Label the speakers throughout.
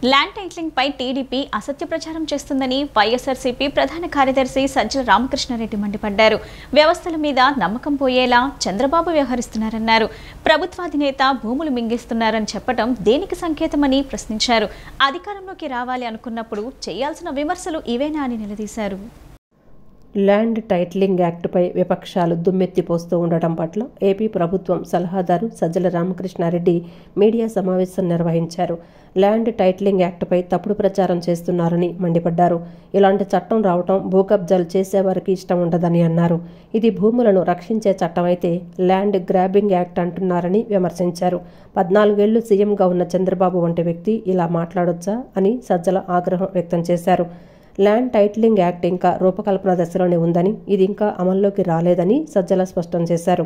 Speaker 1: Land titling పై TDP అసత్య ప్రచారం చేస్తుందని వైఎస్ఆర్సీపీ ప్రధాన కార్యదర్శి సజ్జల రామకృష్ణారెడ్డి మండిపడ్డారు. వ్యవస్థల మీద నమ్మకం పోయేలా చంద్రబాబు వ్యవహరిస్తున్నారన్నారు. ప్రభుత్వాధినేత భూములు మింగేస్తున్నారని చెప్పడం దేనికి సంకేతమని ప్రశ్నించారు. అధికారంలోకి రావాలి అనుకున్నప్పుడు చేయాల్సిన విమర్శలు ఇవేనా అని నిలదీశారు.
Speaker 2: ల్యాండ్ టైటిలింగ్ యాక్టుపై విపక్షాలు దుమ్మెత్తిపోస్తూ ఉండటం పట్ల ఏపీ ప్రభుత్వం సలహాదారు సజ్జల రామకృష్ణారెడ్డి మీడియా సమావేశం నిర్వహించారు. ల్యాండ్ టైటిలింగ్ యాక్టుపై తప్పుడు ప్రచారం చేస్తున్నారని మండిపడ్డారు. ఇలాంటి చట్టం రావటం భూ కబ్జాలు చేసేవారికి ఇష్టం ఉండదని అన్నారు. ఇది భూములను రక్షించే చట్టం అయితే ల్యాండ్ గ్రాబింగ్ యాక్ట్ అంటున్నారని విమర్శించారు. 14 ఏళ్లు సీఎంగా ఉన్న చంద్రబాబు వంటి వ్యక్తి ఇలా మాట్లాడొచ్చా అని సజ్జల ఆగ్రహం వ్యక్తం చేశారు. ల్యాండ్ టైటిలింగ్ యాక్ట్ ఇంకా రూపకల్పన దశలోనే ఉందని, ఇది ఇంకా అమల్లోకి రాలేదని సజ్జల స్పష్టం చేశారు.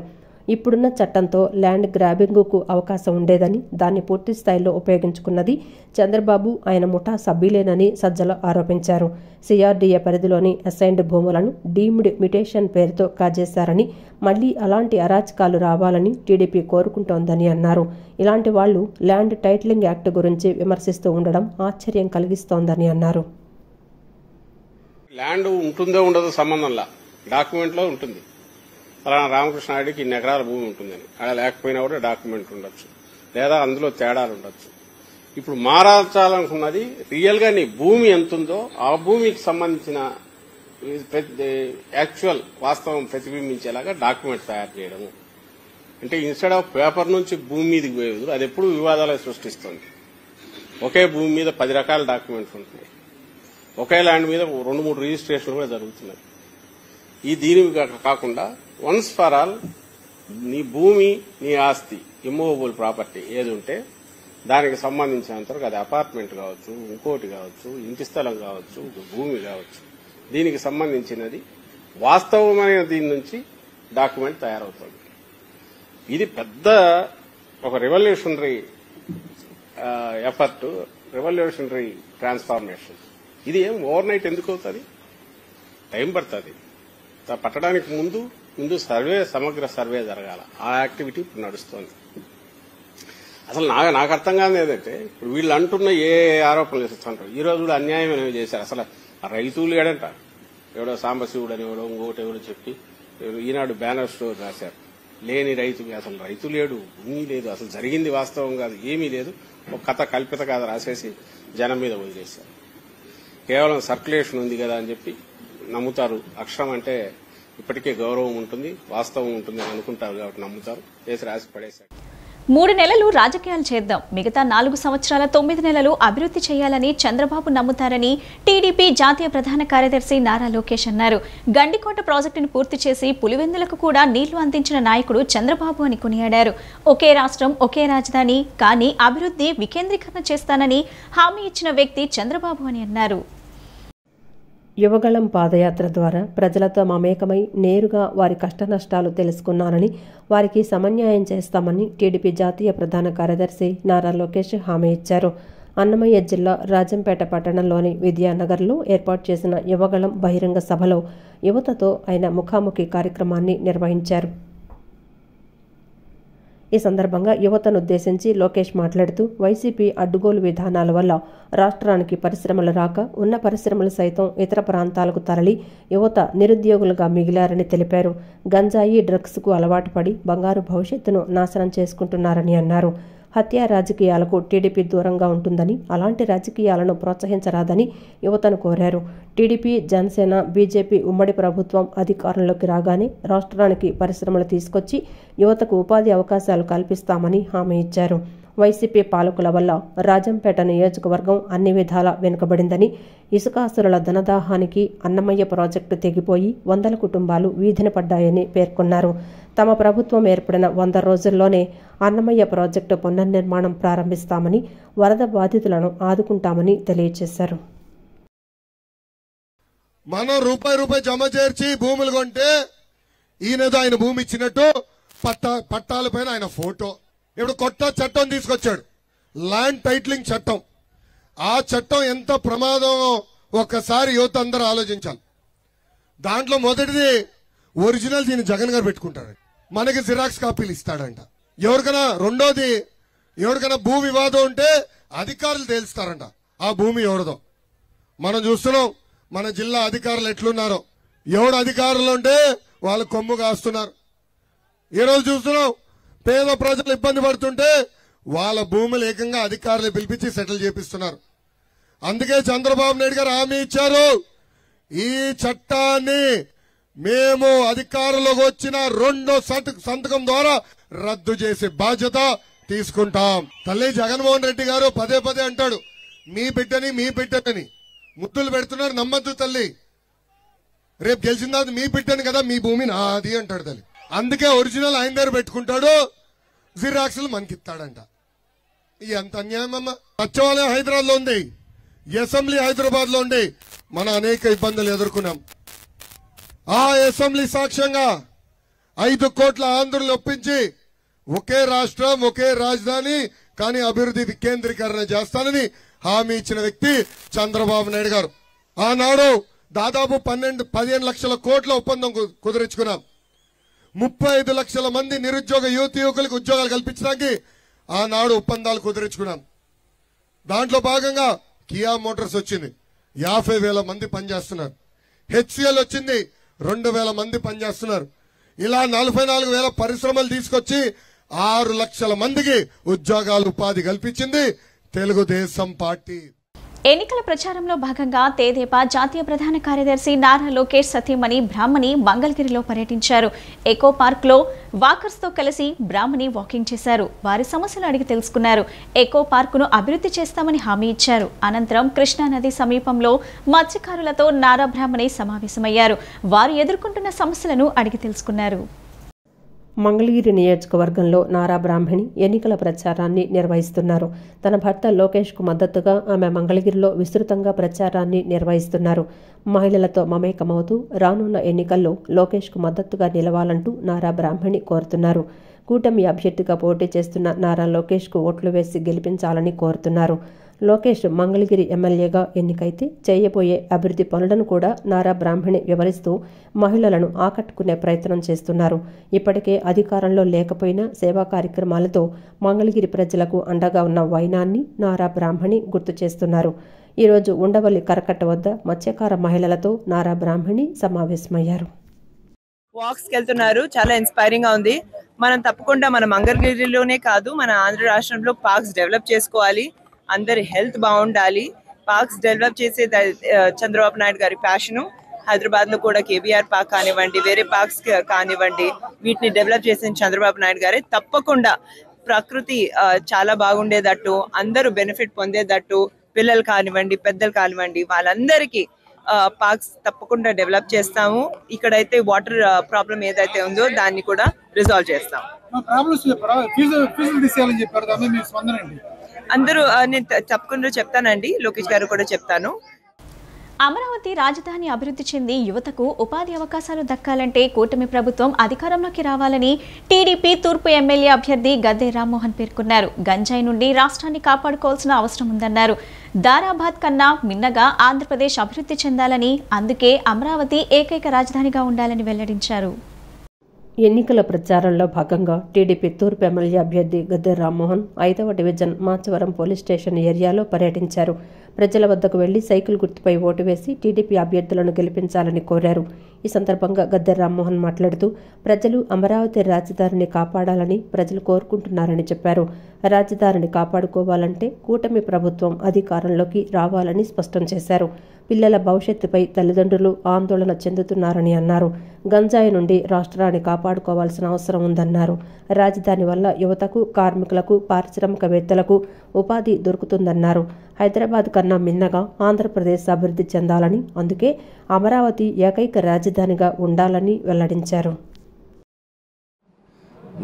Speaker 2: ఇప్పుడున్న చట్టంతో ల్యాండ్ గ్రాబింగ్కు అవకాశం ఉండేదని, దాన్ని పూర్తి స్థాయిలో ఉపయోగించుకున్నది చంద్రబాబు ఆయన ముఠా సభ్యులేనని సజ్జల ఆరోపించారు. సిఆర్డీఏ పరిధిలోని అసైన్డ్ భూములను డీమ్డ్ మ్యుటేషన్ పేరుతో కాజేశారని, మళ్లీ అలాంటి అరాచకాలు రావాలని టీడీపీ కోరుకుంటోందని అన్నారు. ఇలాంటి వాళ్లు ల్యాండ్ టైటిలింగ్ యాక్ట్ గురించి విమర్శిస్తూ ఉండడం ఆశ్చర్యం కలిగిస్తోందని అన్నారు.
Speaker 3: ల్యాండ్ ఉంటుందో ఉండదో సంబంధంలా డాక్యుమెంట్లో ఉంటుంది. ఫలానా రామకృష్ణారెడ్డికి ఇన్ని ఎకరాల భూమి ఉంటుందని, అలా లేకపోయినా కూడా డాక్యుమెంట్ ఉండొచ్చు, లేదా అందులో తేడాలు ఉండొచ్చు. ఇప్పుడు మారాల్చాలనుకున్నది రియల్ గా నీ భూమి ఎంతుందో ఆ భూమికి సంబంధించిన యాక్చువల్ వాస్తవం ప్రతిబింబించేలాగా డాక్యుమెంట్ తయారు చేయడము. అంటే ఇన్స్టెడ్ ఆఫ్ పేపర్ నుంచి భూమి మీదకి పోయేది అది ఎప్పుడు వివాదాలు సృష్టిస్తుంది. ఒకే భూమి మీద 10 రకాల డాక్యుమెంట్స్ ఉంటున్నాయి. ఒకే ల్యాండ్ మీద 2-3 రిజిస్ట్రేషన్లు కూడా జరుగుతున్నాయి. ఈ దీని కాకుండా వన్స్ ఫర్ ఆల్ నీ భూమి, నీ ఆస్తి, ఇమ్మూవబుల్ ప్రాపర్టీ ఏది ఉంటే దానికి సంబంధించినంతవరకు అది అపార్ట్మెంట్ కావచ్చు, ఇంకోటి కావచ్చు, ఇంటి స్థలం కావచ్చు, భూమి కావచ్చు, దీనికి సంబంధించినది వాస్తవమైన దీని నుంచి డాక్యుమెంట్ తయారవుతుంది. ఇది పెద్ద ఒక రెవల్యూషనరీ ఎఫర్ట్, రెవల్యూషనరీ ట్రాన్స్ఫార్మేషన్. ఇది ఏం ఓవర్ నైట్ ఎందుకు అవుతుంది? టైం పడుతుంది. పట్టడానికి ముందు సర్వే, సమగ్ర సర్వే జరగాల. ఆ యాక్టివిటీ ఇప్పుడు నడుస్తోంది. అసలు నాకు అర్థం కాదు ఏదంటే, ఇప్పుడు వీళ్ళు అంటున్న ఏ ఆరోపణలు చేస్తుంటారు. ఈ రోజు కూడా అన్యాయం అనేవి చేశారు. అసలు రైతులు ఏడంట, ఎవడో సాంబశివుడు అని ఎవడో ఇంకోటి ఎవడో చెప్పి ఈనాడు బ్యానర్ స్టోర్ రాశారు. లేని రైతు, అసలు రైతు లేడు, భూమి లేదు, అసలు జరిగింది వాస్తవం కాదు, ఏమీ లేదు, ఒక కథ కల్పిత కథ రాసేసి జనం మీద వదిలేశారు. కేవలం సర్క్యులేషన్ ఉంది కదా అని చెప్పి నమ్ముతారు. అక్షరం అంటే ఇప్పటికే గౌరవం ఉంటుంది, వాస్తవం ఉంటుంది అని అనుకుంటారు కాబట్టి నమ్ముతారు. చేసి రాసి పడేశారు.
Speaker 1: 3 నెలలు రాజకీయాలు చేద్దాం, మిగతా 4 సంవత్సరాల 9 నెలలు అభివృద్ధి చేయాలని చంద్రబాబు నమ్ముతారని టీడీపీ జాతీయ ప్రధాన కార్యదర్శి నారా లోకేష్ అన్నారు. గండికోట ప్రాజెక్టును పూర్తి చేసి పులివెందులకు కూడా నీళ్లు అందించిన నాయకుడు చంద్రబాబు అని కొనియాడారు. ఒకే రాష్ట్రం, ఒకే రాజధాని, కానీ అభివృద్ధి వికేంద్రీకరణ చేస్తానని హామీ ఇచ్చిన వ్యక్తి చంద్రబాబు అని అన్నారు.
Speaker 2: యువగళం పాదయాత్ర ద్వారా ప్రజలతో మమేకమై నేరుగా వారి కష్టనష్టాలు తెలుసుకున్నానని, వారికి సమన్యాయం చేస్తామని టీడీపీ జాతీయ ప్రధాన కార్యదర్శి నారా లోకేష్ హామీ ఇచ్చారు. అన్నమయ్య జిల్లా రాజంపేట పట్టణంలోని విద్యానగర్లో ఏర్పాటు చేసిన యువగళం బహిరంగ సభలో యువతతో ఆయన ముఖాముఖి కార్యక్రమాన్ని నిర్వహించారు. ఈ సందర్భంగా యువతను ఉద్దేశించి లోకేష్ మాట్లాడుతూ, వైసీపీ అడ్డుగోలు విధానాల వల్ల రాష్ట్రానికి పరిశ్రమలు రాక, ఉన్న పరిశ్రమలు సైతం ఇతర ప్రాంతాలకు తరలి యువత నిరుద్యోగులుగా మిగిలారని తెలిపారు. గంజాయి, డ్రగ్స్కు అలవాటు పడి బంగారు భవిష్యత్తును నాశనం చేసుకుంటున్నారని అన్నారు. హత్యా రాజకీయాలకు టీడీపీ దూరంగా ఉంటుందని, అలాంటి రాజకీయాలను ప్రోత్సహించరాదని యువతను కోరారు. టీడీపీ, జనసేన, బీజేపీ ఉమ్మడి ప్రభుత్వం అధికారంలోకి రాగానే రాష్ట్రానికి పరిశ్రమలు తీసుకొచ్చి యువతకు ఉపాధి అవకాశాలు కల్పిస్తామని హామీ ఇచ్చారు. వైసీపీ పాలకుల వల్ల రాజంపేట నియోజకవర్గం అన్ని విధాలా వెనుకబడిందని, ఇసుకాసురుల ధనదాహానికి అన్నమయ్య ప్రాజెక్టు తెగిపోయి 100 కుటుంబాలు వీధిన పడ్డాయని పేర్కొన్నారు. తమ ప్రభుత్వం ఏర్పడిన 100 రోజుల్లోనే అన్నమయ్య ప్రాజెక్టు పునర్నిర్మాణం ప్రారంభిస్తామని, వరద బాధితులను ఆదుకుంటామని తెలియజేశారు.
Speaker 4: మనం రూపాయి జమ చేర్చి భూములు కొంటే ఈయనదో ఆయన భూమి ఇచ్చినట్టు పట్టాల పైన ఆయన ఫోటో. ఇప్పుడు కొత్త చట్టం తీసుకొచ్చాడు, ల్యాండ్ టైటిలింగ్ చట్టం. ఆ చట్టం ఎంత ప్రమాదమో ఒక్కసారి యువత అందరూ ఆలోచించాలి. దాంట్లో మొదటిది ఒరిజినల్ దీన్ని జగన్ గారు పెట్టుకుంటాడు, మనకి జిరాక్స్ కాపీలు ఇస్తాడంట. ఎవరికైనా రెండోది, ఎవరికైనా భూ వివాదం ఉంటే అధికారులు తేల్స్తారంట. ఆ భూమి ఎవరిదో. మనం చూస్తున్నాం మన జిల్లా అధికారులు ఎట్లున్నారో. ఎవడు అధికారులు ఉంటే వాళ్ళు కొమ్ము కాస్తున్నారు. ఈరోజు చూస్తున్నాం పేద ప్రజలు ఇబ్బంది పడుతుంటే వాళ్ళ భూములు ఏకంగా అధికారులు పిలిపించి సెటిల్ చేపిస్తున్నారు. అందుకే చంద్రబాబు నాయుడు గారు హామీ ఇచ్చారు, ఈ చట్టాన్ని మేము అధికారంలోకి వచ్చిన 2వ సంతకం ద్వారా రద్దు చేసే బాధ్యత తీసుకుంటాం. తల్లి జగన్మోహన్ రెడ్డి గారు పదే పదే అంటాడు, మీ బిడ్డని ముద్దులు పెడుతున్నారు, నమ్మద్దు తల్లి. రేపు గెలిచిన తర్వాత మీ బిడ్డని కదా, మీ భూమి నాది అంటాడు తల్లి. అందుకే ఒరిజినల్ ఆయన దగ్గర పెట్టుకుంటాడు, జిరాక్స్లు మనకిస్తాడంట. ఎంత అన్యాయం అమ్మా. సచివాలయం హైదరాబాద్ లో ఉంది, అసెంబ్లీ హైదరాబాద్ లో ఉంది. మనం అనేక ఇబ్బందులు ఎదుర్కొన్నాం. ఆ అసెంబ్లీ సాక్ష్యంగా 5 కోట్ల ఆంధ్రులు ఒప్పించి ఒకే రాష్ట్రం ఒకే రాజధాని కానీ అభివృద్ధి వికేంద్రీకరణ చేస్తానని హామీ ఇచ్చిన వ్యక్తి చంద్రబాబు నాయుడు గారు. ఆనాడు దాదాపు 15 లక్షల కోట్ల ఒప్పందం కుదిరించుకున్నాం. 35 లక్షల మంది నిరుద్యోగ యువకులకు ఉద్యోగాలు కల్పించడానికి ఆనాడు ఒప్పందాలు కుదిరించుకున్నాం. దాంట్లో భాగంగా కియా మోటార్స్ వచ్చింది, 50,000 మంది పనిచేస్తున్నారు. హెచ్సిఎల్ వచ్చింది, 2,000 మంది పనిచేస్తున్నారు. ఇలా 44,000 పరిశ్రమలు తీసుకొచ్చి 6 లక్షల మందికి ఉద్యోగాలు ఉపాధి కల్పించింది తెలుగుదేశం పార్టీ.
Speaker 1: ఎన్నికల ప్రచారంలో భాగంగా తెదేపా జాతీయ ప్రధాన కార్యదర్శి నారా లోకేష్ సతీమణి బ్రాహ్మణి మంగళగిరిలో పర్యటించారు. ఎకో పార్క్ లో వాకర్స్ తో కలిసి బ్రాహ్మణి వాకింగ్ చేశారు. వారి సమస్యలు అడిగి తెలుసుకున్నారు. ఎకో పార్కును అభివృద్ధి చేస్తామని హామీ ఇచ్చారు. అనంతరం కృష్ణానది సమీపంలో మత్స్యకారులతో నారా బ్రాహ్మణి సమావేశమయ్యారు. వారు ఎదుర్కొంటున్న సమస్యలను అడిగి తెలుసుకున్నారు.
Speaker 2: మంగళగిరి నియోజకవర్గంలో నారా బ్రాహ్మణి ఎన్నికల ప్రచారాన్ని నిర్వహిస్తున్నారు. తన భర్త లోకేష్కు మద్దతుగా ఆమె మంగళగిరిలో విస్తృతంగా ప్రచారాన్ని నిర్వహిస్తున్నారు. మహిళలతో మమేకమవుతూ రానున్న ఎన్నికల్లో లోకేష్కు మద్దతుగా నిలవాలంటూ నారా బ్రాహ్మణి కోరుతున్నారు. కూటమి అభ్యర్థిగా పోటీ చేస్తున్న నారా లోకేష్కు ఓట్లు వేసి గెలిపించాలని కోరుతున్నారు. లోకేష్ మంగళగిరి ఎమ్మెల్యేగా ఎన్నికైతే చేయబోయే అభివృద్ధి పనులను కూడా నారా బ్రాహ్మణి వివరిస్తూ మహిళలను ఆకట్టుకునే ప్రయత్నం చేస్తున్నారు. ఇప్పటికే అధికారంలో లేకపోయినా సేవా కార్యక్రమాలతో మంగళగిరి ప్రజలకు అండగా ఉన్న వైనాన్ని నారా బ్రాహ్మణి గుర్తు చేస్తున్నారు. ఈరోజు ఉండవల్లి కరకట్ట వద్ద మత్స్యకార మహిళలతో నారా బ్రాహ్మణి సమావేశమయ్యారు.
Speaker 5: వాక్స్కి వెళ్తున్నారు, చాలా ఇన్స్పైరింగ్ గా ఉంది. మనం తప్పకుండా మన మంగళగిరిలోనే కాదు మన ఆంధ్ర రాష్ట్రంలో పార్క్స్ డెవలప్ చేసుకోవాలి. అందరి హెల్త్ బాగుండాలి. పార్క్స్ డెవలప్ చేసే చంద్రబాబు నాయుడు గారి ప్యాషను. హైదరాబాద్ లో కూడా కేబీఆర్ పార్క్ కానివ్వండి, వేరే పార్క్స్ కానివ్వండి, వీటిని డెవలప్ చేసిన చంద్రబాబు నాయుడు గారే. తప్పకుండా ప్రకృతి చాలా బాగుండేటట్టు, అందరూ బెనిఫిట్ పొందేటట్టు, పిల్లలు కానివ్వండి పెద్దలు కానివ్వండి వాళ్ళందరికీ పార్క్స్ తప్పకుండా డెవలప్ చేస్తాము. ఇక్కడైతే వాటర్ ప్రాబ్లం ఏదైతే ఉందో దాన్ని కూడా రిజాల్వ్ చేస్తాం. అందరూ నేను తప్పకుండా చెప్తానండి, లోకేష్ గారు కూడా చెప్తాను.
Speaker 1: అమరావతి రాజధాని అభివృద్ధి చెంది యువతకు ఉపాధి అవకాశాలు దక్కాలంటే కూటమి ప్రభుత్వం అధికారంలోకి రావాలని టీడీపీ తూర్పు ఎమ్మెల్యే అభ్యర్థి గద్దె రామ్మోహన్ పేర్కొన్నారు. గంజాయి నుండి రాష్ట్రాన్ని కాపాడుకోవాల్సిన అవసరం ఉందన్నారు. దారాబాద్ కన్నా మిన్నగా ఆంధ్రప్రదేశ్ అభివృద్ధి చెందాలని, అందుకే అమరావతి ఏకైక రాజధానిగా ఉండాలని వెల్లడించారు.
Speaker 2: ఎన్నికల ప్రచారంలో భాగంగా టీడీపీ తూర్పు ఎమ్మెల్యే అభ్యర్థి గద్దె రామ్మోహన్ 5వ డివిజన్ మాచవరం పోలీస్ స్టేషన్ ఏరియాలో పర్యటించారు. ప్రజల వద్దకు వెళ్లి సైకిల్ గుర్తుపై ఓటు వేసి టీడీపీ అభ్యర్థులను గెలిపించాలని కోరారు. ఈ సందర్భంగా గద్దె రామ్మోహన్ మాట్లాడుతూ ప్రజలు అమరావతి రాజధానిని కాపాడాలని ప్రజలు కోరుకుంటున్నారని చెప్పారు. రాజధానిని కాపాడుకోవాలంటే కూటమి ప్రభుత్వం అధికారంలోకి రావాలని స్పష్టం చేశారు. పిల్లల భవిష్యత్తుపై తల్లిదండ్రులు ఆందోళన చెందుతున్నారని అన్నారు. గంజాయి నుండి రాష్ట్రాన్ని కాపాడుకోవాల్సిన అవసరం ఉందన్నారు. రాజధాని వల్ల యువతకు, కార్మికులకు, పారిశ్రామికవేత్తలకు ఉపాధి దొరుకుతుందన్నారు. హైదరాబాద్ కన్నా మిన్నగా ఆంధ్రప్రదేశ్ అభివృద్ధి చెందాలని, అందుకే అమరావతి ఏకైక రాజధానిగా ఉండాలని వెల్లడించారు.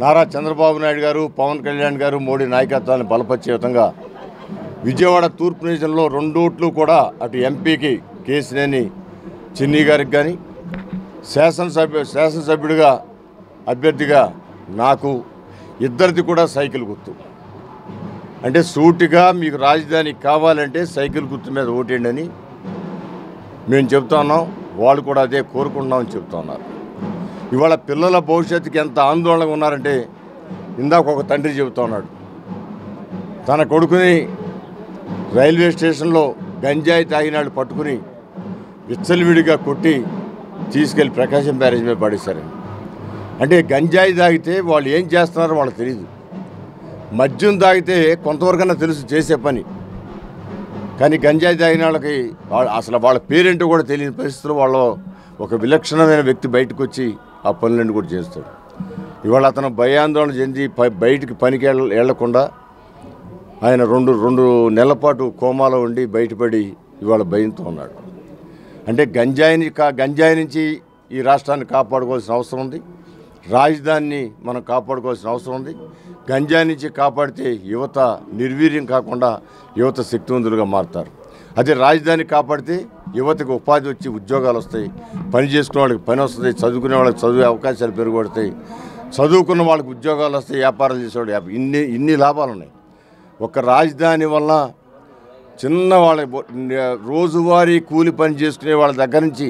Speaker 6: నారా చంద్రబాబు నాయుడు గారు, పవన్ కళ్యాణ్ గారు మోడీ నాయకత్వాన్ని బలపరిచే విధంగా విజయవాడ తూర్పు నియోజకవర్గంలో 2 ఓట్లు కూడా అటు ఎంపీకి కేసినేని చిన్ని గారికి కానీ శాసనసభ్యుడిగా అభ్యర్థిగా నాకు ఇద్దరిది కూడా సైకిల్ గుర్తు. అంటే సూటిగా మీకు రాజధాని కావాలంటే సైకిల్ గుర్తు మీద ఓటేయండి అని మేము చెప్తా ఉన్నాం. వాళ్ళు కూడా అదే కోరుకుంటున్నామని చెప్తా ఉన్నారు. ఇవాళ పిల్లల భవిష్యత్తుకి ఎంత ఆందోళనగా ఉన్నారంటే, ఇందాక ఒక తండ్రి చెబుతా ఉన్నాడు, తన కొడుకుని రైల్వే స్టేషన్లో గంజాయి తాగినాళ్ళు పట్టుకుని విచ్చలవిడిగా కొట్టి తీసుకెళ్లి ప్రకాశం బ్యారేజ్ మీద పడేశారు. అంటే గంజాయి తాగితే వాళ్ళు ఏం చేస్తున్నారో వాళ్ళకి తెలియదు. మద్యం తాగితే కొంతవరకన్నా తెలుసు చేసే పని, కానీ గంజాయి తాగిన వాళ్ళకి అసలు వాళ్ళ పేరేంటో కూడా తెలియని పరిస్థితుల్లో వాళ్ళు ఒక విలక్షణమైన వ్యక్తి బయటకు వచ్చి ఆ పనులన్నీ కూడా చేస్తాడు. ఇవాళ అతను భయాందోళన చెంది బయటికి పనికి వెళ్లకుండా ఆయన రెండు నెలల పాటు కోమాలో ఉండి బయటపడి ఇవాళ భయంతో ఉన్నాడు. అంటే గంజాయి నుంచి ఈ రాష్ట్రాన్ని కాపాడుకోవాల్సిన అవసరం ఉంది, రాజధానిని మనం కాపాడుకోవాల్సిన అవసరం ఉంది. గంజాయి నుంచి కాపాడితే యువత నిర్వీర్యం కాకుండా యువత శక్తివంతులుగా మారుతారు. అదే రాజధాని కాపాడితే యువతకు ఉపాధి వచ్చి ఉద్యోగాలు వస్తాయి, పని చేసుకునే వాళ్ళకి పని వస్తుంది, చదువుకునే వాళ్ళకి చదివే అవకాశాలు పెరుగుపడతాయి, చదువుకున్న వాళ్ళకి ఉద్యోగాలు వస్తాయి, వ్యాపారాలు చేసేవాడు ఇన్ని లాభాలు ఉన్నాయి. ఒక రాజధాని వల్ల చిన్న వాళ్ళ రోజువారీ కూలి పని చేసుకునే వాళ్ళ దగ్గర నుంచి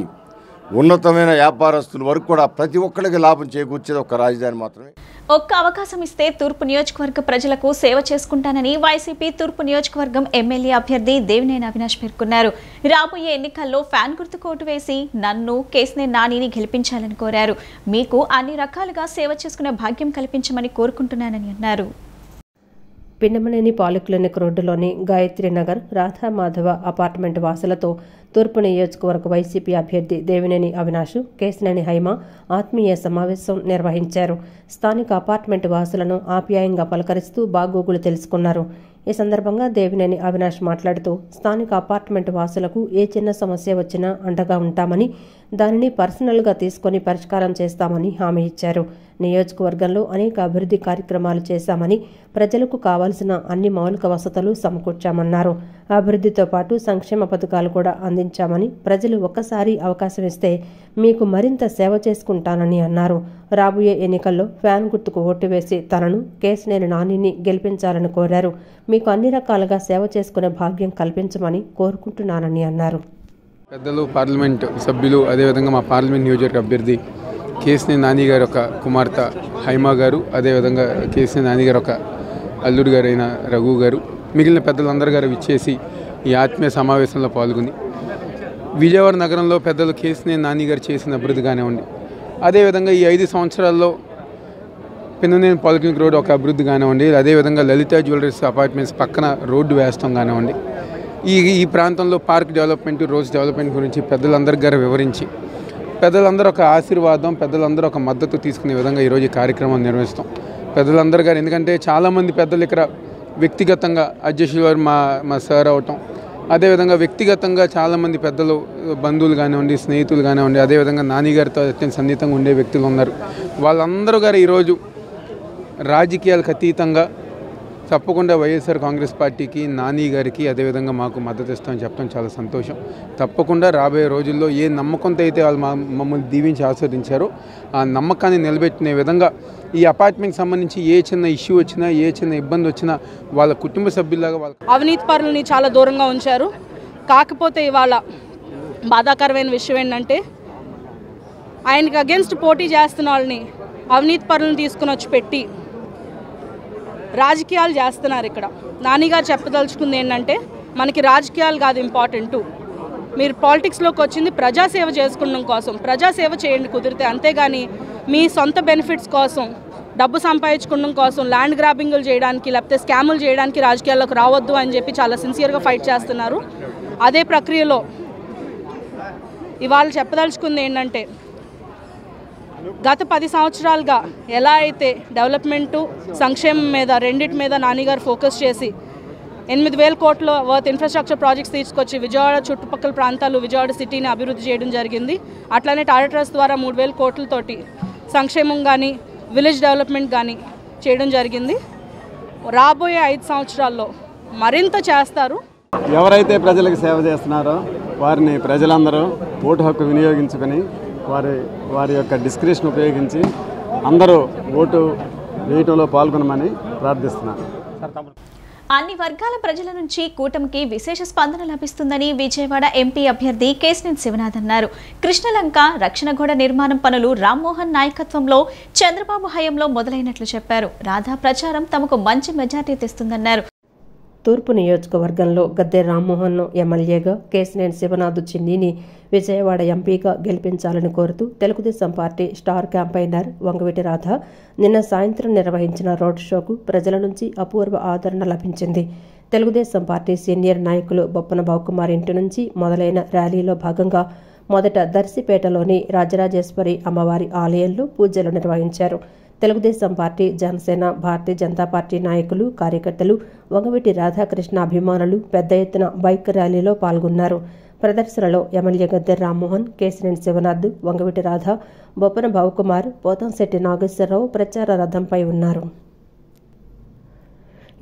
Speaker 6: ఉన్నతమైన వ్యాపారస్తుల వరకు కూడా ప్రతి ఒక్కరికి లాభం చేకూర్చేది ఒక రాజధాని మాత్రమే.
Speaker 1: ఒక్క అవకాశం ఇస్తే తూర్పు నియోజకవర్గ ప్రజలకు సేవ చేసుకుంటానని వైసీపీ తూర్పు నియోజకవర్గం ఎమ్మెల్యే అభ్యర్థి దేవినేని అవినాష్ పేర్కొన్నారు. రాబోయే ఎన్నికల్లో ఫ్యాన్ గుర్తుకు ఓటు వేసి నన్ను కేసినేని నానిని గెలిపించాలని కోరారు. మీకు అన్ని రకాలుగా సేవ చేసుకునే భాగ్యం కల్పించమని కోరుకుంటున్నానని అన్నారు.
Speaker 2: పిన్నమనేని పాలిక్లినిక్ రోడ్డులోని గాయత్రి నగర్ రాధామాధవ అపార్ట్మెంట్ వాసులతో తూర్పు నియోజకవర్గ వైసీపీ అభ్యర్థి దేవినేని అవినాష్, కేసినేని హైమ ఆత్మీయ సమావేశం నిర్వహించారు. స్థానిక అపార్ట్మెంట్ వాసులను ఆప్యాయంగా పలకరిస్తూ బాగోగులు తెలుసుకున్నారు. ఈ సందర్భంగా దేవినేని అవినాష్ మాట్లాడుతూ స్థానిక అపార్ట్మెంట్ వాసులకు ఏ చిన్న సమస్య వచ్చినా అండగా ఉంటామని, దానిని పర్సనల్గా తీసుకొని పరిష్కారం చేస్తామని హామీ ఇచ్చారు. నియోజకవర్గంలో అనేక అభివృద్ధి కార్యక్రమాలు చేశామని, ప్రజలకు కావాల్సిన అన్ని మౌలిక వసతులు సమకూర్చామన్నారు. అభివృద్ధితో పాటు సంక్షేమ పథకాలు కూడా అందించామని, ప్రజలు ఒక్కసారి అవకాశం ఇస్తే మీకు మరింత సేవ చేసుకుంటానని అన్నారు. రాబోయే ఎన్నికల్లో ఫ్యాన్ గుర్తుకు ఓటు వేసి తనను కేసినేని నానిని గెలిపించాలని కోరారు. మీకు అన్ని రకాలుగా సేవ చేసుకునే భాగ్యం కల్పించమని కోరుకుంటున్నానని అన్నారు.
Speaker 7: పెద్దలు, పార్లమెంట్ సభ్యులు, అదేవిధంగా మా పార్లమెంట్ నియోజకవర్గ అభ్యర్థి కేసినేని నాని గారి ఒక కుమార్తె హైమా గారు, అదేవిధంగా కేసినేని నాని గారు ఒక అల్లుడు గారు అయిన రఘు గారు, మిగిలిన పెద్దలందరూ గారు ఇచ్చేసి ఈ ఆత్మీయ సమావేశంలో పాల్గొని విజయవాడ నగరంలో పెద్దలు కేసినేని నాని గారు చేసిన అభివృద్ధి కానివ్వండి, అదేవిధంగా ఈ 5 సంవత్సరాల్లో పిన్నమనేని పాలిక్లినిక్ రోడ్ ఒక అభివృద్ధి కానివ్వండి, అదేవిధంగా లలిత జ్యువెలరీస్ అపార్ట్మెంట్స్ పక్కన రోడ్డు వేస్తాం కానివ్వండి, ఈ ప్రాంతంలో పార్క్ డెవలప్మెంట్, రోడ్స్ డెవలప్మెంట్ గురించి పెద్దలందరి గారు వివరించి పెద్దలందరూ ఒక ఆశీర్వాదం, పెద్దలందరూ ఒక మద్దతు తీసుకునే విధంగా ఈరోజు ఈ కార్యక్రమాన్ని నిర్వహిస్తాం. పెద్దలందరూ గారు, ఎందుకంటే చాలామంది పెద్దలు ఇక్కడ వ్యక్తిగతంగా అధ్యక్షులు వారు మా సార్ అవటం, అదేవిధంగా వ్యక్తిగతంగా చాలామంది పెద్దలు, బంధువులు కానివ్వండి, స్నేహితులు కానివ్వండి, అదేవిధంగా నానిగారితో అత్యంత సన్నిహితంగా ఉండే వ్యక్తులు ఉన్నారు. వాళ్ళందరూ గారు ఈరోజు రాజకీయాలకు అతీతంగా తప్పకుండా వైఎస్ఆర్ కాంగ్రెస్ పార్టీకి, నాని గారికి, అదేవిధంగా మాకు మద్దతు ఇస్తామని చెప్పడం చాలా సంతోషం. తప్పకుండా రాబోయే రోజుల్లో ఏ నమ్మకంతో అయితే వాళ్ళు మమ్మల్ని దీవించి ఆస్వాదించారో ఆ నమ్మకాన్ని నిలబెట్టిన విధంగా ఈ అపార్ట్మెంట్కి సంబంధించి ఏ చిన్న ఇష్యూ వచ్చినా, ఏ చిన్న ఇబ్బంది వచ్చినా వాళ్ళ కుటుంబ సభ్యులాగా వాళ్ళ
Speaker 8: అవినీతి పరులని చాలా దూరంగా ఉంచారు. కాకపోతే ఇవాళ బాధాకరమైన విషయం ఏంటంటే ఆయనకి అగెన్స్ట్ పోటీ చేస్తున్న వాళ్ళని అవినీతి పరులను తీసుకుని వచ్చి పెట్టి రాజకీయాలు చేస్తున్నారు. ఇక్కడ నానిగారు చెప్పదలుచుకుంది ఏంటంటే మనకి రాజకీయాలు కాదు ఇంపార్టెంట్, మీరు పాలిటిక్స్లోకి వచ్చింది ప్రజాసేవ చేసుకోవడం కోసం, ప్రజాసేవ చేయండి కుదిరితే, అంతేగాని మీ సొంత బెనిఫిట్స్ కోసం, డబ్బు సంపాదించుకోవడం కోసం, ల్యాండ్ గ్రాబింగ్లు చేయడానికి లేకపోతే స్కాములు చేయడానికి రాజకీయాల్లోకి రావద్దు అని చెప్పి చాలా సిన్సియర్గా ఫైట్ చేస్తున్నారు. అదే ప్రక్రియలో ఇవాళ చెప్పదలుచుకుంది ఏంటంటే గత 10 సంవత్సరాలుగా ఎలా అయితే డెవలప్మెంటు, సంక్షేమం మీద రెండింటి మీద నానిగారు ఫోకస్ చేసి 8,000 కోట్ల వర్త్ ఇన్ఫ్రాస్ట్రక్చర్ ప్రాజెక్ట్స్ తీసుకొచ్చి విజయవాడ చుట్టుపక్కల ప్రాంతాలు, విజయవాడ సిటీని అభివృద్ధి చేయడం జరిగింది. అట్లానే టాటా ట్రస్ట్ ద్వారా 3,000 కోట్లతోటి సంక్షేమం కానీ, విలేజ్ డెవలప్మెంట్ కానీ చేయడం జరిగింది. రాబోయే 5 సంవత్సరాల్లో మరింత చేస్తారు.
Speaker 9: ఎవరైతే ప్రజలకు సేవ చేస్తున్నారో వారిని ప్రజలందరూ ఓటు హక్కు వినియోగించుకొని వారి యొక్క డిస్క్రిప్షన్ ఉపయోగించి అందరూ ఓటు వేయటంలో పాల్గొనమని ప్రార్థిస్తున్నాను.
Speaker 1: అన్ని వర్గాల ప్రజల నుంచి కూటమికి విశేష స్పందన లభిస్తుందని విజయవాడ ఎంపీ అభ్యర్థి కేసినేని శివనాథ్ అన్నారు. కృష్ణలంక రక్షణ గోడ నిర్మాణం పనులు రామ్మోహన్ నాయకత్వంలో చంద్రబాబు హయాంలో మొదలైనట్లు చెప్పారు. రాధా ప్రచారం తమకు మంచి మెజార్టీ తెస్తుందన్నారు.
Speaker 2: తూర్పు నియోజకవర్గంలో గద్దె రామ్మోహన్ను ఎమ్మెల్యేగా, కేశినేని శివనాథ్ చిన్నీని విజయవాడ ఎంపీగా గెలిపించాలని కోరుతూ Telugu Desam party star campaigner Vangaveeti Radha నిన్న సాయంత్రం నిర్వహించిన రోడ్ షోకు ప్రజల నుంచి అపూర్వ ఆదరణ లభించింది. తెలుగుదేశం పార్టీ సీనియర్ నాయకులు బొప్పన బావుకుమార్ ఇంటి నుంచి మొదలైన ర్యాలీలో భాగంగా మొదట దర్శిపేటలోని రాజరాజేశ్వరి అమ్మవారి ఆలయంలో పూజలు నిర్వహించారు. తెలుగుదేశం పార్టీ, జనసేన, భారతీయ జనతా పార్టీ నాయకులు, కార్యకర్తలు, వంగవీటి రాధాకృష్ణ అభిమానులు పెద్ద ఎత్తున బైక్ ర్యాలీలో పాల్గొన్నారు. ప్రదర్శనలో ఎమ్మెల్యే గద్దె రామ్మోహన్, కేశినేని శివనాథ్, వంగవీటి రాధ, బొప్పన బావుకుమార్, పోతంశెట్టి నాగేశ్వరరావు ప్రచార రథంపై ఉన్నారు.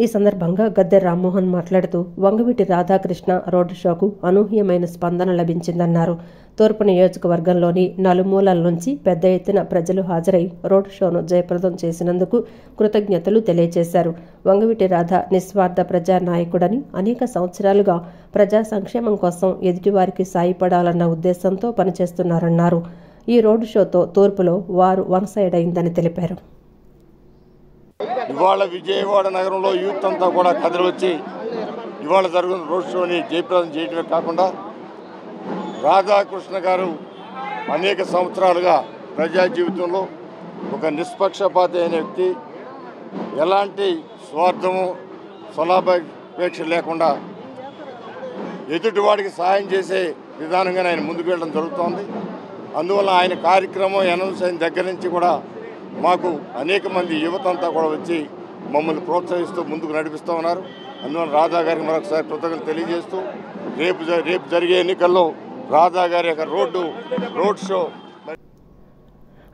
Speaker 2: ఈ సందర్భంగా గద్దె రామ్మోహన్ మాట్లాడుతూ వంగవీటి రాధాకృష్ణ రోడ్డు షోకు అనూహ్యమైన స్పందన లభించిందన్నారు. తూర్పు నియోజకవర్గంలోని నలుమూలల నుంచి పెద్ద ఎత్తున ప్రజలు హాజరై రోడ్ షోను జయప్రదం చేసినందుకు కృతజ్ఞతలు తెలియజేశారు. వంగవీటి రాధ నిస్వార్థ ప్రజానాయకుడని, అనేక సంవత్సరాలుగా ప్రజా సంక్షేమం కోసం ఎదుటివారికి సాయపడాలన్న ఉద్దేశంతో పనిచేస్తున్నారన్నారు. ఈ రోడ్ షోతో తూర్పులో వారు వన్ సైడ్ అయిందని తెలిపారు.
Speaker 6: ఇవాళ విజయవాడ నగరంలో యూత్ అంతా కూడా కదిలివచ్చి ఇవాళ జరుగుతున్న రోడ్ షోని జయప్రదం చేయడమే కాకుండా రాధాకృష్ణ గారు అనేక సంవత్సరాలుగా ప్రజా జీవితంలో ఒక నిష్పక్షపాత అయిన వ్యక్తి, ఎలాంటి స్వార్థము స్వలాభాపేక్ష లేకుండా ఎదుటివాడికి సహాయం చేసే విధానంగా ఆయన ముందుకు వెళ్ళడం జరుగుతోంది. అందువల్ల ఆయన కార్యక్రమం అనౌన్స్ అయిన దగ్గర నుంచి కూడా మాకు అనేక మంది యువత అంతా కూడా వచ్చి మమ్మల్ని ప్రోత్సహిస్తూ ముందుకు నడిపిస్తూ ఉన్నారు. అందువల్ల రాధా గారికి మరొకసారి కృతజ్ఞతలు తెలియజేస్తూ రేపు జరిగే ఎన్నికల్లో రాధా గారి యొక్క రోడ్ షో.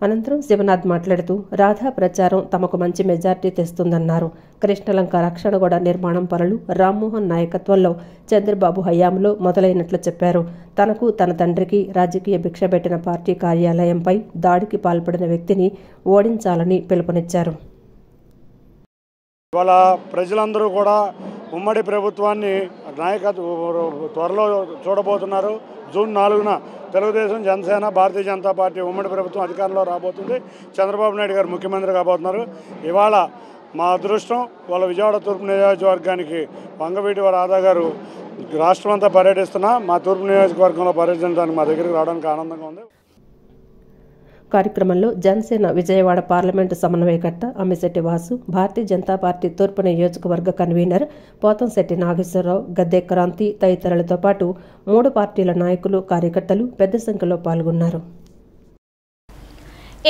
Speaker 2: అనంతరం శివనాథ్ మాట్లాడుతూ రాధా ప్రచారం తమకు మంచి మెజార్టీ తెస్తుందన్నారు. కృష్ణలంక రక్షణగోడ నిర్మాణం పనులు రామ్మోహన్ నాయకత్వంలో చంద్రబాబు హయాంలో మొదలైనట్లు చెప్పారు. తనకు, తన తండ్రికి రాజకీయ భిక్ష పెట్టిన పార్టీ కార్యాలయంపై దాడికి పాల్పడిన వ్యక్తిని ఓడించాలని పిలుపునిచ్చారు.
Speaker 10: ఇవాళ ప్రజలందరూ కూడా ఉమ్మడి ప్రభుత్వాన్ని త్వరలో చూడబోతున్నారు. జూన్ 4న తెలుగుదేశం, జనసేన, భారతీయ జనతా పార్టీ ఉమ్మడి ప్రభుత్వం అధికారంలో రాబోతుంది. చంద్రబాబు నాయుడు గారు ముఖ్యమంత్రి కాబోతున్నారు. ఇవాళ మా అదృష్టం వాళ్ళ విజయవాడ తూర్పు నియోజకవర్గానికి వంగవీటి రాధా గారు రాష్ట్రం అంతా పర్యటిస్తున్నా మా తూర్పు నియోజకవర్గంలో పర్యటించడానికి మా దగ్గరికి రావడానికి ఆనందంగా ఉంది.
Speaker 2: కార్యక్రమంలో జనసేన విజయవాడ పార్లమెంటు సమన్వయకర్త అమ్మిశెట్టి వాసు, భారతీయ జనతా పార్టీ తూర్పు నియోజకవర్గ కన్వీనర్ పోతంశెట్టి నాగేశ్వరరావు, గద్దె క్రాంతి తదితరులతో పాటు 3 పార్టీల నాయకులు, కార్యకర్తలు పెద్ద సంఖ్యలో పాల్గొన్నారు.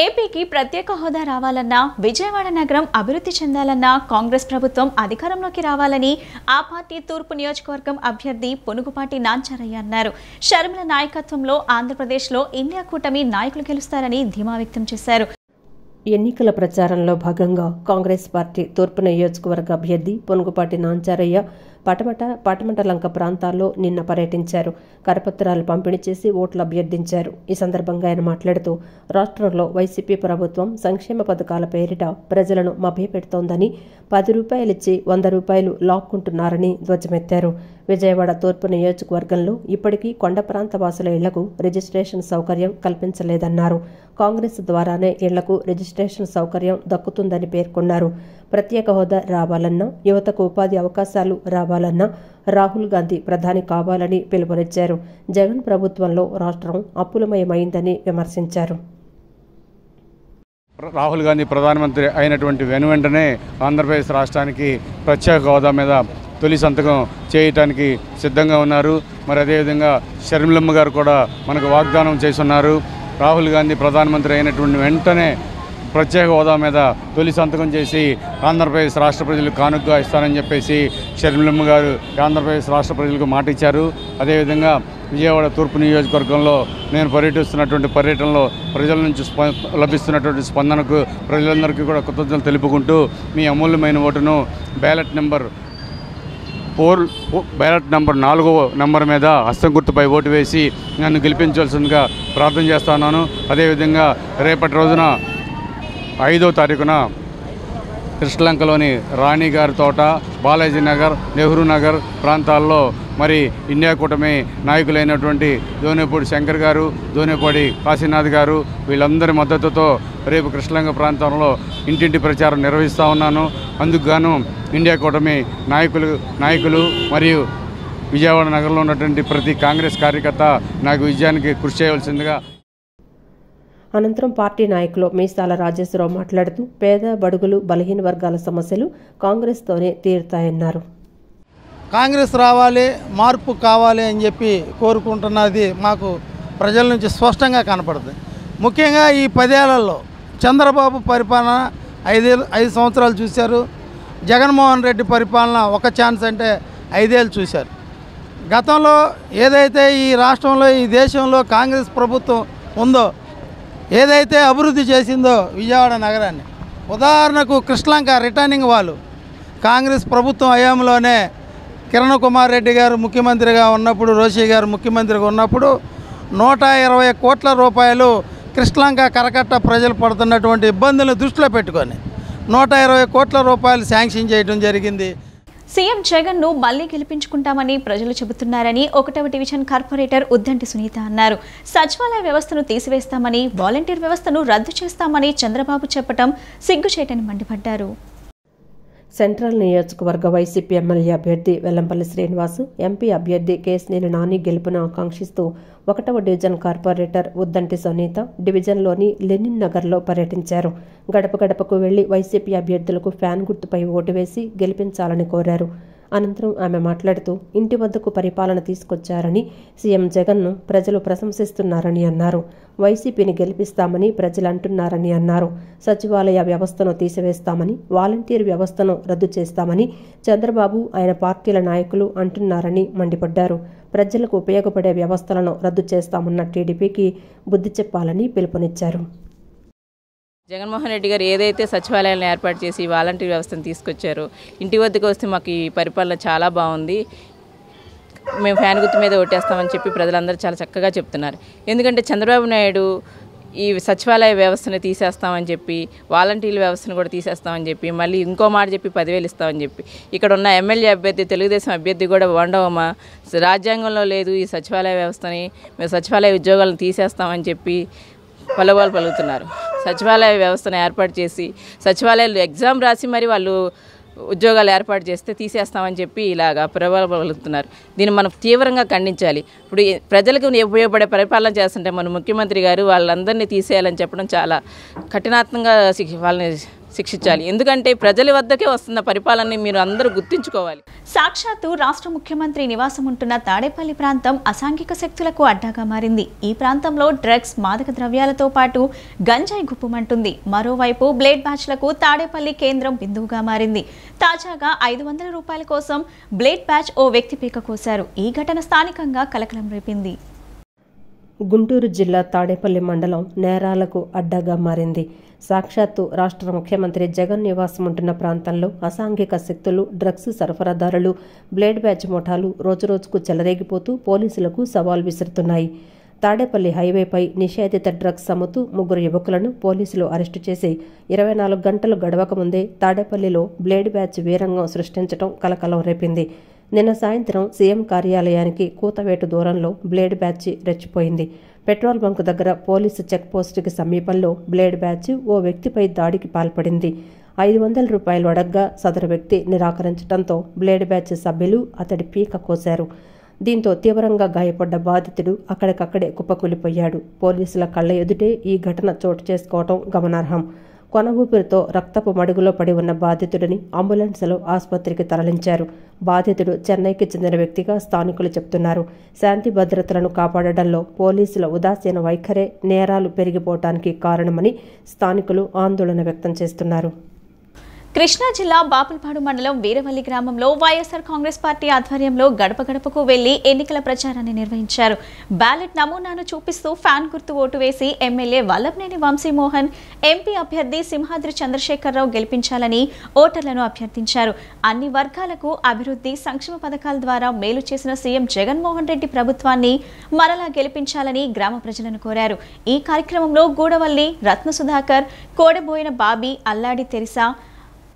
Speaker 1: ఏపీకి ప్రత్యేక హోదా రావాలన్నా, విజయవాడ నగరం అభివృద్ధి చెందాలన్నా కాంగ్రెస్ ప్రభుత్వం అధికారంలోకి రావాలని ఆ పార్టీ తూర్పు నియోజకవర్గం అభ్యర్థి పొనుగుపాటి నాంచారయ్య అన్నారు. షర్మిల నాయకత్వంలో ఆంధ్రప్రదేశ్లో ఇండియా కూటమి నాయకులు గెలుస్తారని ధీమా వ్యక్తం చేశారు.
Speaker 2: ఎన్నికల ప్రచారంలో భాగంగా కాంగ్రెస్ పార్టీ తూర్పు నియోజకవర్గ అభ్యర్థి పొనుగుపాటి నాంచారయ్య పటమటలంక ప్రాంతాల్లో నిన్న పర్యటించారు. కరపత్రాలు పంపిణీ చేసి ఓట్లు అభ్యర్థించారు. ఈ సందర్భంగా ఆయన మాట్లాడుతూ రాష్ట్రంలో వైసీపీ ప్రభుత్వం సంక్షేమ పథకాల పేరిట ప్రజలను మభ్యపెడుతోందని, 10 రూపాయలిచ్చి 100 రూపాయలు లాక్కుంటున్నారని ధ్వజమెత్తారు. విజయవాడ తూర్పు నియోజకవర్గంలో ఇప్పటికీ కొండ ప్రాంత వాసుల ఇళ్లకు రిజిస్ట్రేషన్ సౌకర్యం కల్పించలేదన్నారు. కాంగ్రెస్ ద్వారానే ఇళ్లకు రిజిస్ట్రేషన్ సౌకర్యం దక్కుతుందని పేర్కొన్నారు. ప్రత్యేక హోదా రావాలన్నా, యువతకు ఉపాధి అవకాశాలు రావాలన్నా రాహుల్ గాంధీ ప్రధాని కావాలని పిలుపునిచ్చారు. జగన్ ప్రభుత్వంలో రాష్ట్రం అప్పులమయమైందని విమర్శించారు.
Speaker 10: రాహుల్ గాంధీ ప్రధానమంత్రి అయినటువంటి వెనువెంటనే ఆంధ్రప్రదేశ్ రాష్ట్రానికి ప్రత్యేక హోదా మీద తొలి సంతకం చేయటానికి సిద్ధంగా ఉన్నారు. మరి అదేవిధంగా షర్మిలమ్మ గారు కూడా మనకు వాగ్దానం చేస్తున్నారు. రాహుల్ గాంధీ ప్రధానమంత్రి అయినటువంటి వెంటనే ప్రత్యేక హోదా మీద తొలి సంతకం చేసి ఆంధ్రప్రదేశ్ రాష్ట్ర ప్రజలకు కానుకగా ఇస్తానని చెప్పేసి షర్మిలమ్మ గారు ఆంధ్రప్రదేశ్ రాష్ట్ర ప్రజలకు మాట ఇచ్చారు. అదేవిధంగా విజయవాడ తూర్పు నియోజకవర్గంలో నేను పర్యటిస్తున్నటువంటి పర్యటనలో ప్రజల నుంచి లభిస్తున్నటువంటి స్పందనకు ప్రజలందరికీ కూడా కృతజ్ఞతలు తెలుపుకుంటూ మీ అమూల్యమైన ఓటును బ్యాలెట్ నెంబర్ 4వ నెంబర్ మీద హస్తం గుర్తుపై ఓటు వేసి నన్ను గెలిపించాల్సిందిగా ప్రార్థన చేస్తున్నాను. అదేవిధంగా రేపటి రోజున 5వ తారీఖున కృష్ణలంకలోని రాణిగారి తోట, బాలాజీ నగర్, నెహ్రూ నగర్ ప్రాంతాల్లో మరి ఇండియా కూటమి నాయకులైనటువంటి దోనేపూడి శంకర్ గారు, దోనేపూడి కాశీనాథ్ గారు వీళ్ళందరి మద్దతుతో రేపు కృష్ణలంక ప్రాంతంలో ఇంటింటి ప్రచారం నిర్వహిస్తూ ఉన్నాను. అందుకు గాను ఇండియా కూటమి నాయకులు మరియు విజయవాడ నగరంలో ఉన్నటువంటి ప్రతి కాంగ్రెస్ కార్యకర్త నాకు విజయానికి కృషి చేయవలసిందిగా.
Speaker 2: అనంతరం పార్టీ నాయకులు మీసాల రాజేశ్వరరావు మాట్లాడుతూ పేద బడుగులు బలహీన వర్గాల సమస్యలు కాంగ్రెస్తోనే తీరుతాయన్నారు.
Speaker 11: కాంగ్రెస్ రావాలి, మార్పు కావాలి అని చెప్పి కోరుకుంటున్నది మాకు ప్రజల నుంచి స్పష్టంగా కనపడుతుంది. ముఖ్యంగా ఈ 10 ఏళ్లలో చంద్రబాబు పరిపాలన 5 సంవత్సరాలు చూశారు. జగన్మోహన్ రెడ్డి పరిపాలన ఒక ఛాన్స్ అంటే 5 ఏళ్ళు చూశారు. గతంలో ఏదైతే ఈ రాష్ట్రంలో ఈ దేశంలో కాంగ్రెస్ ప్రభుత్వం ఉందో, ఏదైతే అభివృద్ధి చేసిందో విజయవాడ నగరాన్ని, ఉదాహరణకు కృష్ణలంక రిటర్నింగ్ వాళ్ళు కాంగ్రెస్ ప్రభుత్వం హయాంలోనే కిరణ్ కుమార్ రెడ్డి గారు ముఖ్యమంత్రిగా ఉన్నప్పుడు, రోషి గారు ముఖ్యమంత్రిగా ఉన్నప్పుడు 120 కోట్ల రూపాయలు కృష్ణలంక కరకట్ట ప్రజలు పడుతున్నటువంటి ఇబ్బందులను దృష్టిలో పెట్టుకొని 120 కోట్ల రూపాయలు శాంక్షన్ చేయడం జరిగింది.
Speaker 1: సీఎం జగన్ ను మళ్లీ గెలిపించుకుంటామని ప్రజలు చెబుతున్నారని 1వ డివిజన్ కార్పొరేటర్ ఉద్దంటి సునీత అన్నారు. సచివాలయ వ్యవస్థను తీసివేస్తామని, వాలంటీర్ వ్యవస్థను రద్దు చేస్తామని చంద్రబాబు చెప్పడం సిగ్గుచేటని మండిపడ్డారు.
Speaker 2: సెంట్రల్ నియోజకవర్గ వైసీపీ ఎమ్మెల్యే అభ్యర్థి వెల్లంపల్లి శ్రీనివాసు, ఎంపీ అభ్యర్థి కేశినేని నాని గెలుపును ఆకాంక్షిస్తూ 1వ డివిజన్ కార్పొరేటర్ ఉద్దంటి సునీత డివిజన్లోని లెనిన్ నగర్లో పర్యటించారు. గడప గడపకు వెళ్లి వైసీపీ అభ్యర్థులకు ఫ్యాన్ గుర్తుపై ఓటు వేసి గెలిపించాలని కోరారు. అనంతరం ఆమె మాట్లాడుతూ ఇంటి వద్దకు పరిపాలన తీసుకొచ్చారని, సీఎం జగన్ను ప్రజలు ప్రశంసిస్తున్నారని అన్నారు. వైసీపీని గెలిపిస్తామని ప్రజలు అంటున్నారని అన్నారు. సచివాలయ వ్యవస్థను తీసివేస్తామని, వాలంటీర్ వ్యవస్థను రద్దు చేస్తామని చంద్రబాబు ఆయన పార్టీల నాయకులు అంటున్నారని మండిపడ్డారు. ప్రజలకు ఉపయోగపడే వ్యవస్థలను రద్దు చేస్తామన్న టీడీపీకి బుద్ధి చెప్పాలని పిలుపునిచ్చారు.
Speaker 12: జగన్మోహన్ రెడ్డి గారు ఏదైతే సచివాలయాలను ఏర్పాటు చేసి వాలంటీర్ వ్యవస్థను తీసుకొచ్చారో, ఇంటి వద్దకు వస్తే మాకు ఈ పరిపాలన చాలా బాగుంది, మేము ఫ్యాన్ గుర్తు మీద ఓటేస్తామని చెప్పి ప్రజలందరూ చాలా చక్కగా చెప్తున్నారు. ఎందుకంటే చంద్రబాబు నాయుడు ఈ సచివాలయ వ్యవస్థను తీసేస్తామని చెప్పి, వాలంటీర్ల వ్యవస్థను కూడా తీసేస్తామని చెప్పి, మళ్ళీ ఇంకో మాట చెప్పి 10,000 ఇస్తామని చెప్పి, ఇక్కడ ఉన్న ఎమ్మెల్యే అభ్యర్థి తెలుగుదేశం అభ్యర్థి కూడా వండవమా రాజ్యాంగంలో లేదు ఈ సచివాలయ వ్యవస్థని, మేము సచివాలయ ఉద్యోగాలను తీసేస్తామని చెప్పి పలుబాలు పలుకుతున్నారు. సచివాలయ వ్యవస్థను ఏర్పాటు చేసి సచివాలయాలు ఎగ్జామ్ రాసి మరి వాళ్ళు ఉద్యోగాలు ఏర్పాటు చేస్తే తీసేస్తామని చెప్పి ఇలాగా ప్రబలాలు పలుకుతున్నారు. దీన్ని మనం తీవ్రంగా ఖండించాలి. ఇప్పుడు ప్రజలకు ఉపయోగపడే పరిపాలన చేస్తుంటే మన ముఖ్యమంత్రి గారు వాళ్ళందరినీ తీసేయాలని చెప్పడం చాలా కఠినాత్మకంగా వాళ్ళని శిక్షించాలి. ఎందుకంటే ప్రజల వద్దకే వస్తున్న పరిపాలనని మీరు అందరూ గుర్తుంచుకోవాలి.
Speaker 1: సాక్షాత్తు రాష్ట్ర ముఖ్యమంత్రి నివాసం ఉంటున్న తాడేపల్లి ప్రాంతం అసాంఘిక శక్తులకు అడ్డాగా మారింది. ఈ ప్రాంతంలో డ్రగ్స్, మాదక ద్రవ్యాలతో పాటు గంజాయి గుప్పుమంటుంది. మరోవైపు బ్లేడ్ బ్యాచ్లకు తాడేపల్లి కేంద్రం బిందువుగా మారింది. తాజాగా 500 రూపాయల కోసం బ్లేడ్ బ్యాచ్ ఓ వ్యక్తి పీక కోశారు. ఈ ఘటన స్థానికంగా కలకలం రేపింది.
Speaker 2: గుంటూరు జిల్లా తాడేపల్లి మండలం నేరాలకు అడ్డాగా మారింది. సాక్షాత్తు రాష్ట్ర ముఖ్యమంత్రి జగన్ నివాసం ఉంటున్న ప్రాంతంలో అసాంఘిక శక్తులు, డ్రగ్స్ సరఫరాదారులు, బ్లేడ్ బ్యాచ్ ముఠాలు రోజురోజుకు చెలరేగిపోతూ పోలీసులకు సవాల్ విసురుతున్నాయి. తాడేపల్లి హైవేపై నిషేధిత డ్రగ్స్ అమ్ముతూ 3 యువకులను పోలీసులు అరెస్టు చేసి 24 గంటలు గడవక ముందే తాడేపల్లిలో బ్లేడ్ బ్యాచ్ వీరంగం సృష్టించడం కలకలం రేపింది. నిన్న సాయంత్రం సీఎం కార్యాలయానికి కూతవేటు దూరంలో బ్లేడ్ బ్యాచ్ రెచ్చిపోయింది. పెట్రోల్ బంక్ దగ్గర పోలీసు చెక్ పోస్టుకి సమీపంలో బ్లేడ్ బ్యాచ్ ఓ వ్యక్తిపై దాడికి పాల్పడింది. 500 రూపాయలు అడగ్గా సదరు వ్యక్తి నిరాకరించడంతో బ్లేడ్ బ్యాచ్ సభ్యులు అతడి పీక కోశారు. దీంతో తీవ్రంగా గాయపడ్డ బాధితుడు అక్కడికక్కడే కుప్పకూలిపోయాడు. పోలీసుల కళ్ల ఎదుటే ఈ ఘటన చోటు చేసుకోవడం గమనార్హం. కొన ఊపిరితో రక్తపు మడుగులో పడి ఉన్న బాధితుడిని అంబులెన్స్లో ఆసుపత్రికి తరలించారు. బాధితుడు చెన్నైకి చెందిన వ్యక్తిగా స్థానికులు చెబుతున్నారు. శాంతి భద్రతలను కాపాడడంలో పోలీసుల ఉదాసీన వైఖరే నేరాలు పెరిగిపోవటానికి కారణమని స్థానికులు ఆందోళన వ్యక్తం చేస్తున్నారు.
Speaker 1: కృష్ణా జిల్లా బాపులపాడు మండలం వీరవల్లి గ్రామంలో వైఎస్ఆర్ కాంగ్రెస్ పార్టీ ఆధ్వర్యంలో గడప గడపకు వెళ్లి ఎన్నికల ప్రచారాన్ని నిర్వహించారు. బ్యాలెట్ నమూనాను చూపిస్తూ ఫ్యాన్ గుర్తు ఓటు వేసి ఎమ్మెల్యే వల్లభనేని వంశీమోహన్, ఎంపీ అభ్యర్థి సింహాద్రి చంద్రశేఖరరావు గెలిపించాలని ఓటర్లను అభ్యర్థించారు. అన్ని వర్గాలకు అభివృద్ధి, సంక్షేమ పథకాల ద్వారా మేలు చేసిన సీఎం జగన్మోహన్ రెడ్డి ప్రభుత్వాన్ని మరలా గెలిపించాలని గ్రామ ప్రజలను కోరారు. ఈ కార్యక్రమంలో గూడవల్లి రత్న సుధాకర్, కోడబోయిన బాబీ, అల్లాడి తెరిసా,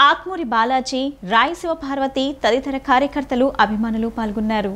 Speaker 1: ఆత్మూరి బాలాజీ, రాయశివ పార్వతి తదితర కార్యకర్తలు, అభిమానులు పాల్గొన్నారు.